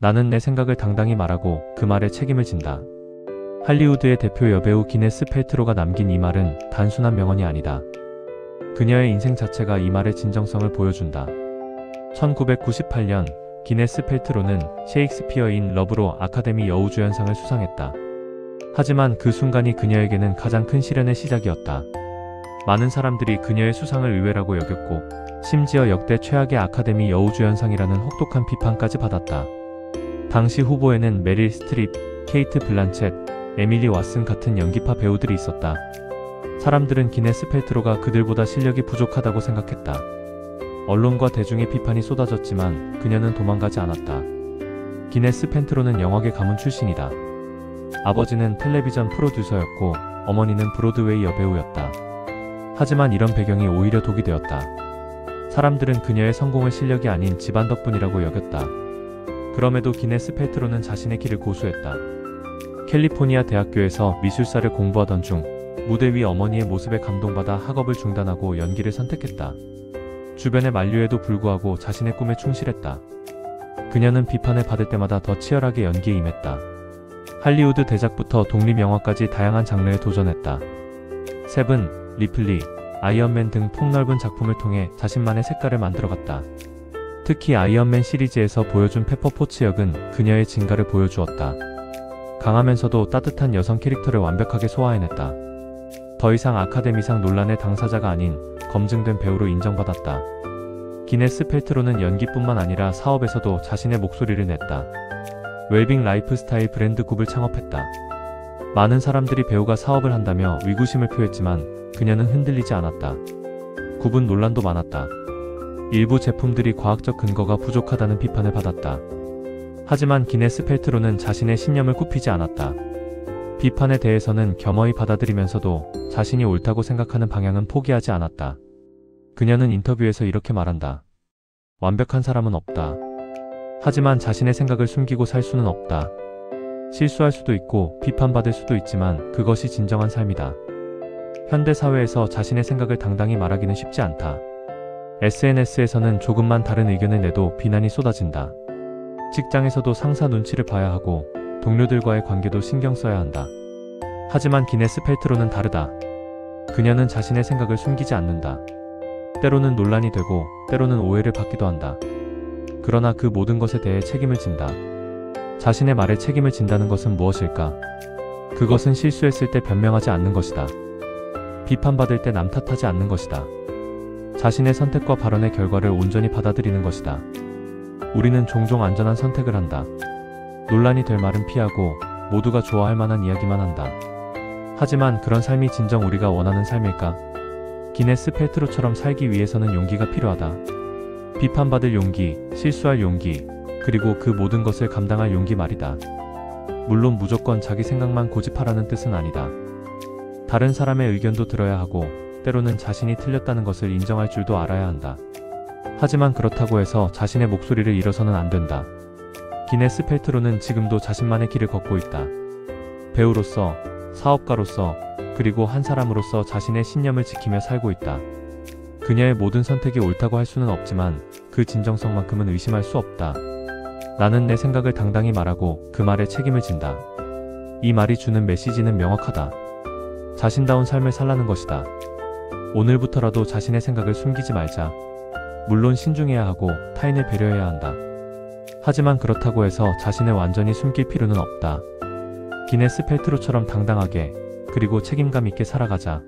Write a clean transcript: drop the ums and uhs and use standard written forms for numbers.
나는 내 생각을 당당히 말하고 그 말에 책임을 진다. 할리우드의 대표 여배우 기네스 펠트로가 남긴 이 말은 단순한 명언이 아니다. 그녀의 인생 자체가 이 말의 진정성을 보여준다. 1998년 기네스 펠트로는 셰익스피어 인 러브로 아카데미 여우주연상을 수상했다. 하지만 그 순간이 그녀에게는 가장 큰 시련의 시작이었다. 많은 사람들이 그녀의 수상을 의외라고 여겼고 심지어 역대 최악의 아카데미 여우주연상이라는 혹독한 비판까지 받았다. 당시 후보에는 메릴 스트립, 케이트 블란쳇, 에밀리 왓슨 같은 연기파 배우들이 있었다. 사람들은 기네스 펠트로가 그들보다 실력이 부족하다고 생각했다. 언론과 대중의 비판이 쏟아졌지만 그녀는 도망가지 않았다. 기네스 펠트로는 영화계 가문 출신이다. 아버지는 텔레비전 프로듀서였고 어머니는 브로드웨이 여배우였다. 하지만 이런 배경이 오히려 독이 되었다. 사람들은 그녀의 성공을 실력이 아닌 집안 덕분이라고 여겼다. 그럼에도 기네스 펠트로는 자신의 길을 고수했다. 캘리포니아 대학교에서 미술사를 공부하던 중 무대 위 어머니의 모습에 감동받아 학업을 중단하고 연기를 선택했다. 주변의 만류에도 불구하고 자신의 꿈에 충실했다. 그녀는 비판을 받을 때마다 더 치열하게 연기에 임했다. 할리우드 대작부터 독립영화까지 다양한 장르에 도전했다. 세븐, 리플리, 아이언맨 등 폭넓은 작품을 통해 자신만의 색깔을 만들어갔다. 특히 아이언맨 시리즈에서 보여준 페퍼 포츠 역은 그녀의 진가를 보여주었다. 강하면서도 따뜻한 여성 캐릭터를 완벽하게 소화해냈다. 더 이상 아카데미상 논란의 당사자가 아닌 검증된 배우로 인정받았다. 기네스 펠트로는 연기뿐만 아니라 사업에서도 자신의 목소리를 냈다. 웰빙 라이프스타일 브랜드 굽을 창업했다. 많은 사람들이 배우가 사업을 한다며 위구심을 표했지만 그녀는 흔들리지 않았다. 굽은 논란도 많았다. 일부 제품들이 과학적 근거가 부족하다는 비판을 받았다. 하지만 기네스 펠트로는 자신의 신념을 굽히지 않았다. 비판에 대해서는 겸허히 받아들이면서도 자신이 옳다고 생각하는 방향은 포기하지 않았다. 그녀는 인터뷰에서 이렇게 말한다. 완벽한 사람은 없다. 하지만 자신의 생각을 숨기고 살 수는 없다. 실수할 수도 있고 비판받을 수도 있지만 그것이 진정한 삶이다. 현대 사회에서 자신의 생각을 당당히 말하기는 쉽지 않다. SNS에서는 조금만 다른 의견을 내도 비난이 쏟아진다. 직장에서도 상사 눈치를 봐야 하고 동료들과의 관계도 신경 써야 한다. 하지만 기네스 펠트로는 다르다. 그녀는 자신의 생각을 숨기지 않는다. 때로는 논란이 되고 때로는 오해를 받기도 한다. 그러나 그 모든 것에 대해 책임을 진다. 자신의 말에 책임을 진다는 것은 무엇일까? 그것은 실수했을 때 변명하지 않는 것이다. 비판받을 때 남 탓하지 않는 것이다. 자신의 선택과 발언의 결과를 온전히 받아들이는 것이다. 우리는 종종 안전한 선택을 한다. 논란이 될 말은 피하고 모두가 좋아할 만한 이야기만 한다. 하지만 그런 삶이 진정 우리가 원하는 삶일까? 기네스 펠트로처럼 살기 위해서는 용기가 필요하다. 비판받을 용기, 실수할 용기, 그리고 그 모든 것을 감당할 용기 말이다. 물론 무조건 자기 생각만 고집하라는 뜻은 아니다. 다른 사람의 의견도 들어야 하고 때로는 자신이 틀렸다는 것을 인정할 줄도 알아야 한다. 하지만 그렇다고 해서 자신의 목소리를 잃어서는 안 된다. 기네스 펠트로는 지금도 자신만의 길을 걷고 있다. 배우로서, 사업가로서, 그리고 한 사람으로서 자신의 신념을 지키며 살고 있다. 그녀의 모든 선택이 옳다고 할 수는 없지만 그 진정성만큼은 의심할 수 없다. 나는 내 생각을 당당히 말하고 그 말에 책임을 진다. 이 말이 주는 메시지는 명확하다. 자신다운 삶을 살라는 것이다. 오늘부터라도 자신의 생각을 숨기지 말자. 물론 신중해야 하고 타인을 배려해야 한다. 하지만 그렇다고 해서 자신을 완전히 숨길 필요는 없다. 기네스 펠트로처럼 당당하게 그리고 책임감 있게 살아가자.